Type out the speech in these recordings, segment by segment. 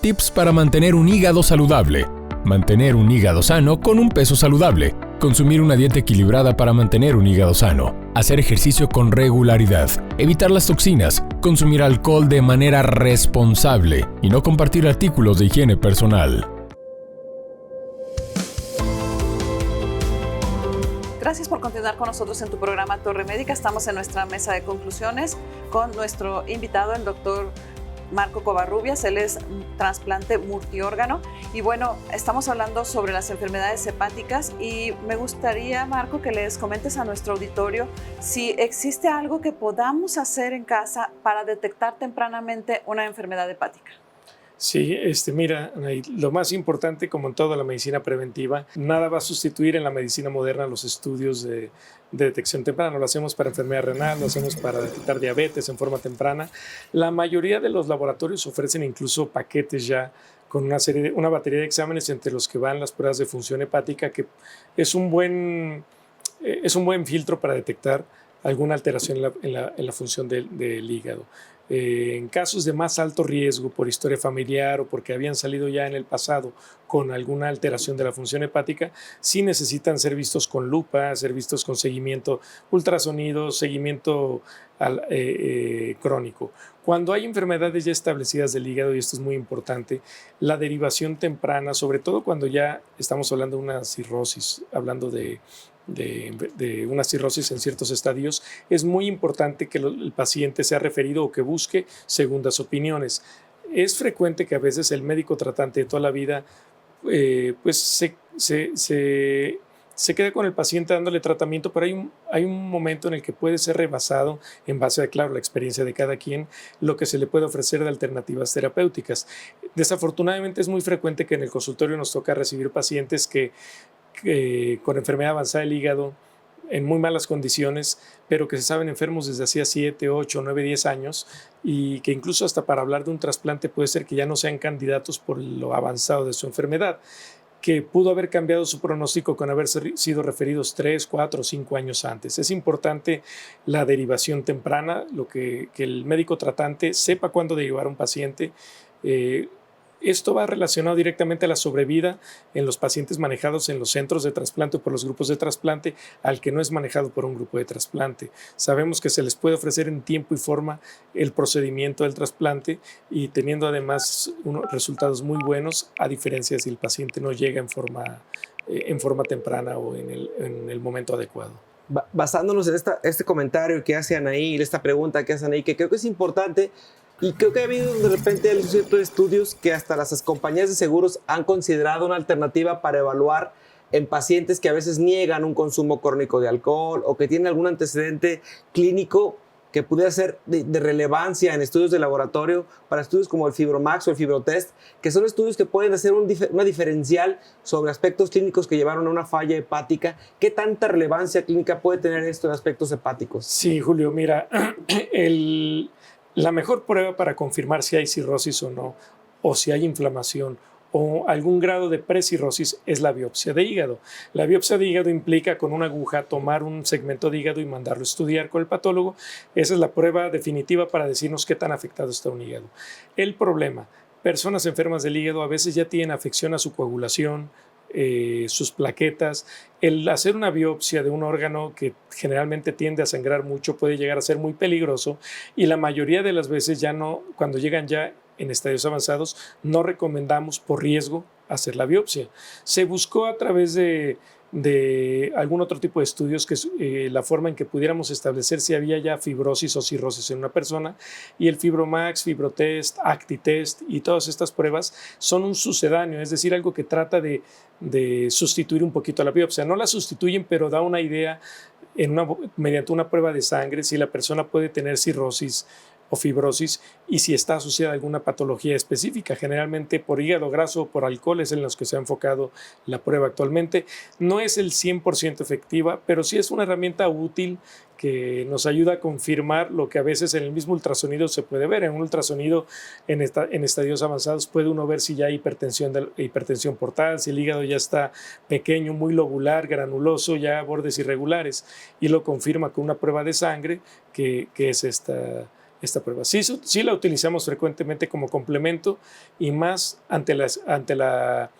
Tips para mantener un hígado saludable. Mantener un hígado sano con un peso saludable. Consumir una dieta equilibrada para mantener un hígado sano. Hacer ejercicio con regularidad. Evitar las toxinas. Consumir alcohol de manera responsable. Y no compartir artículos de higiene personal. Gracias por continuar con nosotros en tu programa Torre Médica. Estamos en nuestra mesa de conclusiones con nuestro invitado, el doctor Marco Covarrubias. Él es trasplante multiórgano. Y bueno, estamos hablando sobre las enfermedades hepáticas y me gustaría, Marco, que les comentes a nuestro auditorio si existe algo que podamos hacer en casa para detectar tempranamente una enfermedad hepática. Sí, mira, lo más importante, como en toda la medicina preventiva, nada va a sustituir en la medicina moderna los estudios de detección temprana. Lo hacemos para enfermedad renal, lo hacemos para detectar diabetes en forma temprana. La mayoría de los laboratorios ofrecen incluso paquetes ya con una batería de exámenes entre los que van las pruebas de función hepática, que es un buen filtro para detectar alguna alteración en la función del hígado. En casos de más alto riesgo por historia familiar o porque habían salido ya en el pasado con alguna alteración de la función hepática, sí necesitan ser vistos con lupa, ser vistos con seguimiento ultrasonido, seguimiento crónico. Cuando hay enfermedades ya establecidas del hígado, y esto es muy importante, la derivación temprana, sobre todo cuando ya estamos hablando de una cirrosis, hablando de una cirrosis en ciertos estadios, es muy importante que el paciente sea referido o que busque segundas opiniones. Es frecuente que a veces el médico tratante de toda la vida se queda con el paciente dándole tratamiento, pero hay un momento en el que puede ser rebasado en base a, claro, la experiencia de cada quien, lo que se le puede ofrecer de alternativas terapéuticas. Desafortunadamente es muy frecuente que en el consultorio nos toca recibir pacientes que con enfermedad avanzada del hígado, en muy malas condiciones, pero que se saben enfermos desde hacía 7, 8, 9, 10 años y que incluso hasta para hablar de un trasplante puede ser que ya no sean candidatos por lo avanzado de su enfermedad, que pudo haber cambiado su pronóstico con haber sido referidos 3, 4 o 5 años antes. Es importante la derivación temprana, que el médico tratante sepa cuándo derivar a un paciente. Esto va relacionado directamente a la sobrevida en los pacientes manejados en los centros de trasplante o por los grupos de trasplante al que no es manejado por un grupo de trasplante. Sabemos que se les puede ofrecer en tiempo y forma el procedimiento del trasplante y teniendo además unos resultados muy buenos, a diferencia si el paciente no llega en forma temprana o en el momento adecuado. Basándonos en este comentario que hace Anaí, esta pregunta que hace Anaí, que creo que es importante. Y creo que ha habido de repente ciertos estudios que hasta las compañías de seguros han considerado una alternativa para evaluar en pacientes que a veces niegan un consumo crónico de alcohol o que tienen algún antecedente clínico que pudiera ser de relevancia en estudios de laboratorio para estudios como el Fibromax o el Fibrotest, que son estudios que pueden hacer una diferencial sobre aspectos clínicos que llevaron a una falla hepática. ¿Qué tanta relevancia clínica puede tener esto en aspectos hepáticos? Sí, Julio, mira, la mejor prueba para confirmar si hay cirrosis o no, o si hay inflamación o algún grado de precirrosis es la biopsia de hígado. La biopsia de hígado implica con una aguja tomar un segmento de hígado y mandarlo a estudiar con el patólogo. Esa es la prueba definitiva para decirnos qué tan afectado está un hígado. El problema, personas enfermas del hígado a veces ya tienen afección a su coagulación, sus plaquetas. El hacer una biopsia de un órgano que generalmente tiende a sangrar mucho puede llegar a ser muy peligroso y la mayoría de las veces ya no, cuando llegan ya en estadios avanzados, no recomendamos por riesgo hacer la biopsia. Se buscó a través de algún otro tipo de estudios que la forma en que pudiéramos establecer si había ya fibrosis o cirrosis en una persona, y el Fibromax, Fibrotest, Actitest y todas estas pruebas son un sucedáneo, es decir, algo que trata de sustituir un poquito a la biopsia. No la sustituyen, pero da una idea mediante una prueba de sangre si la persona puede tener cirrosis o fibrosis y si está asociada a alguna patología específica, generalmente por hígado graso o por alcohol es en los que se ha enfocado la prueba actualmente. No es el 100% efectiva, pero sí es una herramienta útil que nos ayuda a confirmar lo que a veces en el mismo ultrasonido se puede ver. En un ultrasonido en estadios avanzados puede uno ver si ya hay hipertensión portal, si el hígado ya está pequeño, muy lobular, granuloso, ya bordes irregulares, y lo confirma con una prueba de sangre que es esta esta prueba. Sí la utilizamos frecuentemente como complemento y más ante la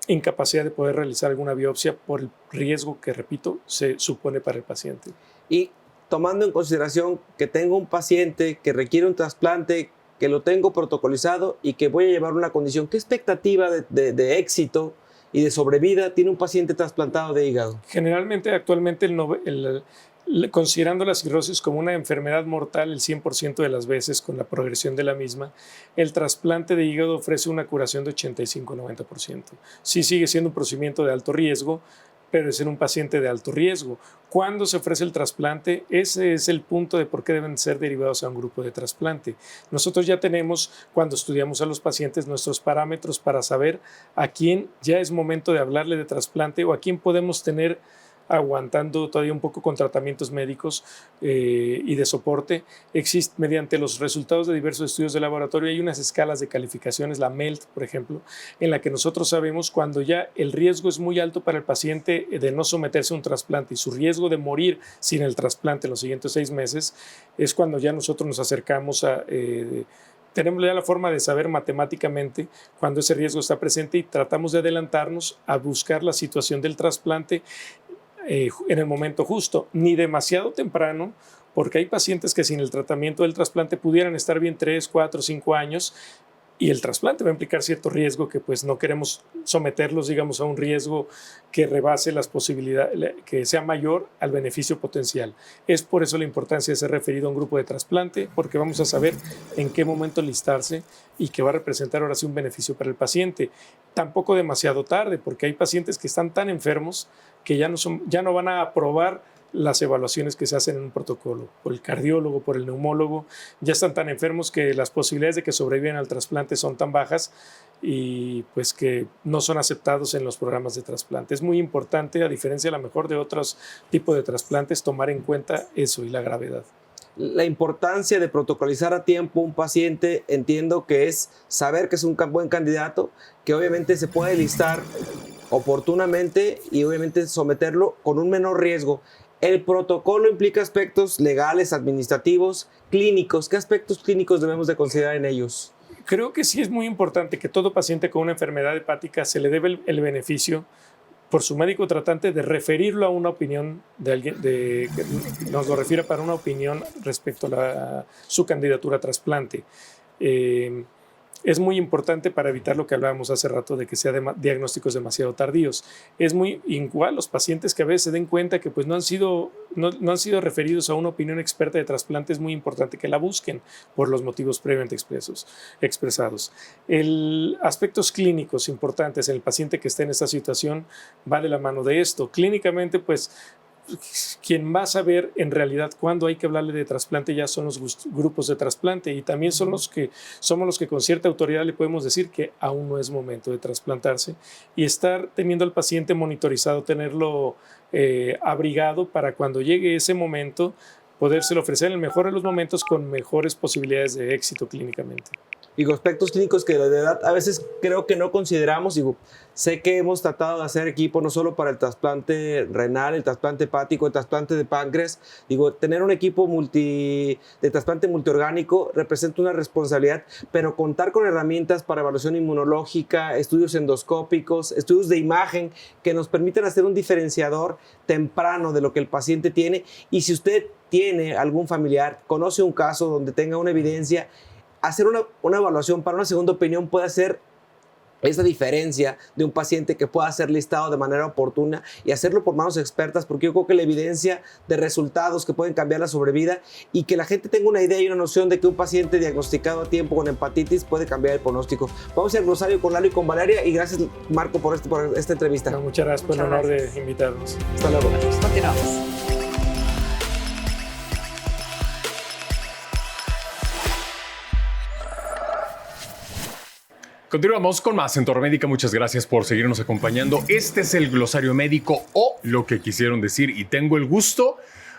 incapacidad de poder realizar alguna biopsia por el riesgo que, repito, se supone para el paciente. Y tomando en consideración que tengo un paciente que requiere un trasplante, que lo tengo protocolizado y que voy a llevar una condición, ¿qué expectativa de éxito y de sobrevida tiene un paciente trasplantado de hígado? Generalmente, actualmente, considerando la cirrosis como una enfermedad mortal el 100% de las veces con la progresión de la misma, el trasplante de hígado ofrece una curación de 85-90%. Sí sigue siendo un procedimiento de alto riesgo, pero es en un paciente de alto riesgo. ¿Cuándo se ofrece el trasplante? Ese es el punto de por qué deben ser derivados a un grupo de trasplante. Nosotros ya tenemos, cuando estudiamos a los pacientes, nuestros parámetros para saber a quién ya es momento de hablarle de trasplante o a quién podemos tener aguantando todavía un poco con tratamientos médicos y de soporte. Existe, mediante los resultados de diversos estudios de laboratorio, hay unas escalas de calificaciones, la MELT, por ejemplo, en la que nosotros sabemos cuando ya el riesgo es muy alto para el paciente de no someterse a un trasplante y su riesgo de morir sin el trasplante en los siguientes 6 meses, es cuando ya nosotros nos acercamos a... tenemos ya la forma de saber matemáticamente cuando ese riesgo está presente y tratamos de adelantarnos a buscar la situación del trasplante en el momento justo, ni demasiado temprano, porque hay pacientes que sin el tratamiento del trasplante pudieran estar bien 3, 4, 5 años y el trasplante va a implicar cierto riesgo que pues no queremos someterlos, digamos, a un riesgo que rebase las posibilidades, que sea mayor al beneficio potencial. Es por eso la importancia de ser referido a un grupo de trasplante, porque vamos a saber en qué momento listarse y que va a representar ahora sí un beneficio para el paciente. Tampoco demasiado tarde, porque hay pacientes que están tan enfermos que ya no van a aprobar las evaluaciones que se hacen en un protocolo, por el cardiólogo, por el neumólogo, ya están tan enfermos que las posibilidades de que sobrevivan al trasplante son tan bajas y pues que no son aceptados en los programas de trasplante. Es muy importante, a diferencia a lo mejor de otros tipos de trasplantes, tomar en cuenta eso y la gravedad. La importancia de protocolizar a tiempo un paciente, entiendo que es saber que es un buen candidato, que obviamente se puede listar oportunamente y obviamente someterlo con un menor riesgo. El protocolo implica aspectos legales, administrativos, clínicos. ¿Qué aspectos clínicos debemos de considerar en ellos? Creo que sí es muy importante que todo paciente con una enfermedad hepática se le debe el beneficio por su médico tratante de referirlo a una opinión de alguien, que nos lo refiera para una opinión respecto a su candidatura a trasplante. Es muy importante para evitar lo que hablábamos hace rato de que sean diagnósticos demasiado tardíos. Es muy igual los pacientes que a veces se den cuenta que pues no han sido referidos a una opinión experta de trasplante, es muy importante que la busquen por los motivos previamente expresados. Aspectos clínicos importantes en el paciente que esté en esta situación va de la mano de esto. Clínicamente, pues quien va a saber en realidad cuándo hay que hablarle de trasplante ya son los grupos de trasplante y también somos los que con cierta autoridad le podemos decir que aún no es momento de trasplantarse y estar teniendo al paciente monitorizado, tenerlo abrigado para cuando llegue ese momento podérselo ofrecer en el mejor de los momentos con mejores posibilidades de éxito clínicamente. Digo, aspectos clínicos que de verdad a veces creo que no consideramos. Digo, sé que hemos tratado de hacer equipo no solo para el trasplante renal, el trasplante hepático, el trasplante de páncreas. Digo, tener un equipo de trasplante multiorgánico representa una responsabilidad, pero contar con herramientas para evaluación inmunológica, estudios endoscópicos, estudios de imagen que nos permitan hacer un diferenciador temprano de lo que el paciente tiene. Y si usted tiene algún familiar, conoce un caso donde tenga una evidencia, hacer una evaluación para una segunda opinión puede hacer esa diferencia de un paciente que pueda ser listado de manera oportuna y hacerlo por manos expertas, porque yo creo que la evidencia de resultados que pueden cambiar la sobrevida y que la gente tenga una idea y una noción de que un paciente diagnosticado a tiempo con hepatitis puede cambiar el pronóstico. Vamos a ir al glosario con Lalo y con Valeria y gracias, Marco, por esta entrevista. No, muchas gracias por el honor de invitarnos. Hasta luego. Continuamos. Continuamos con más en Torre Médica. Muchas gracias por seguirnos acompañando. Este es el glosario médico o lo que quisieron decir y tengo el gusto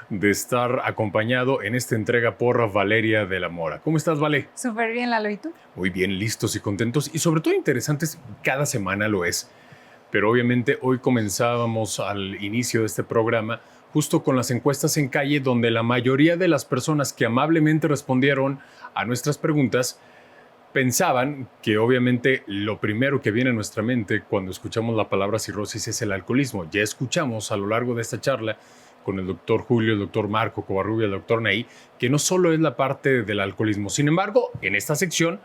de estar acompañado en esta entrega por Valeria de la Mora. ¿Cómo estás, Vale? Súper bien, Lalo. ¿Y tú? Muy bien, listos y contentos y sobre todo interesantes. Cada semana lo es. Pero obviamente hoy comenzábamos al inicio de este programa justo con las encuestas en calle, donde la mayoría de las personas que amablemente respondieron a nuestras preguntas pensaban que obviamente lo primero que viene a nuestra mente cuando escuchamos la palabra cirrosis es el alcoholismo. Ya escuchamos a lo largo de esta charla con el doctor Julio, el doctor Marco Covarrubias, el doctor Ney, que no solo es la parte del alcoholismo. Sin embargo, en esta sección,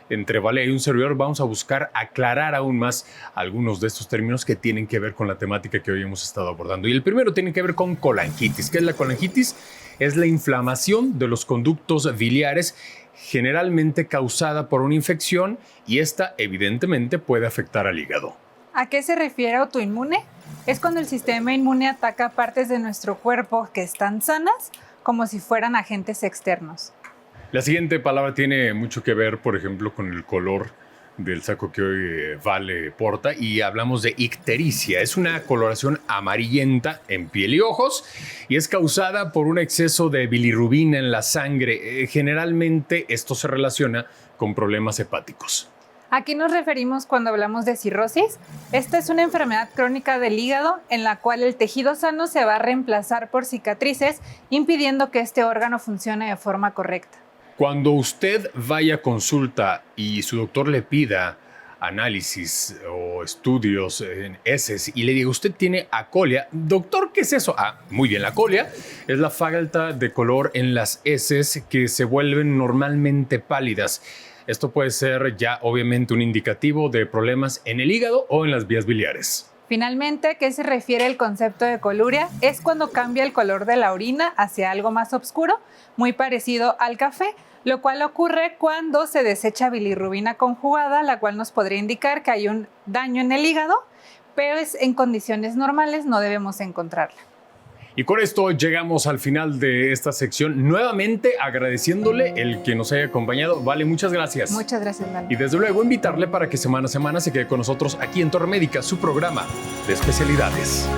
entre Vale y un servidor, vamos a buscar aclarar aún más algunos de estos términos que tienen que ver con la temática que hoy hemos estado abordando. Y el primero tiene que ver con colangitis. ¿Qué es la colangitis? Es la inflamación de los conductos biliares, generalmente causada por una infección, y esta evidentemente puede afectar al hígado. ¿A qué se refiere autoinmune? Es cuando el sistema inmune ataca partes de nuestro cuerpo que están sanas como si fueran agentes externos. La siguiente palabra tiene mucho que ver, por ejemplo, con el color del saco que hoy Vale porta, y hablamos de ictericia. Es una coloración amarillenta en piel y ojos y es causada por un exceso de bilirrubina en la sangre. Generalmente esto se relaciona con problemas hepáticos. ¿A qué nos referimos cuando hablamos de cirrosis? Esta es una enfermedad crónica del hígado en la cual el tejido sano se va a reemplazar por cicatrices, impidiendo que este órgano funcione de forma correcta. Cuando usted vaya a consulta y su doctor le pida análisis o estudios en heces y le diga, usted tiene acolia, doctor, ¿qué es eso? Muy bien, la acolia es la falta de color en las heces que se vuelven normalmente pálidas. Esto puede ser ya obviamente un indicativo de problemas en el hígado o en las vías biliares. Finalmente, ¿a qué se refiere el concepto de coluria? Es cuando cambia el color de la orina hacia algo más oscuro, muy parecido al café, lo cual ocurre cuando se desecha bilirrubina conjugada, la cual nos podría indicar que hay un daño en el hígado, pero en condiciones normales no debemos encontrarla. Y con esto llegamos al final de esta sección, nuevamente agradeciéndole el que nos haya acompañado. Vale, muchas gracias. Muchas gracias, Lalo. Y desde luego invitarle para que semana a semana se quede con nosotros aquí en Torre Médica, su programa de especialidades.